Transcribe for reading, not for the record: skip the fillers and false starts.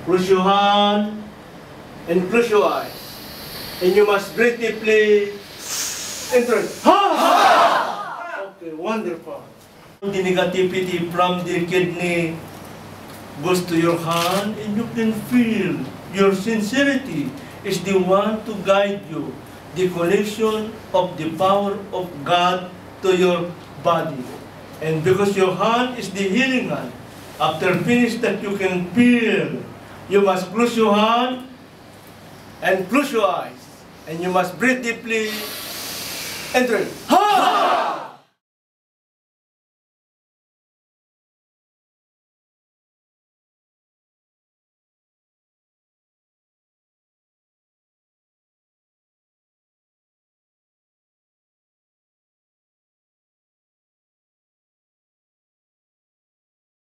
Close your hand and close your eyes. And you must breathe deeply. Enter. Ha! Okay, wonderful. The negativity from the kidney goes to your hand, and you can feel your sincerity is the one to guide you. The connection of the power of God to your body. And because your hand is the healing hand, after finish that you can feel, you must close your hand and close your eyes. And you must breathe deeply. Enter. Ha!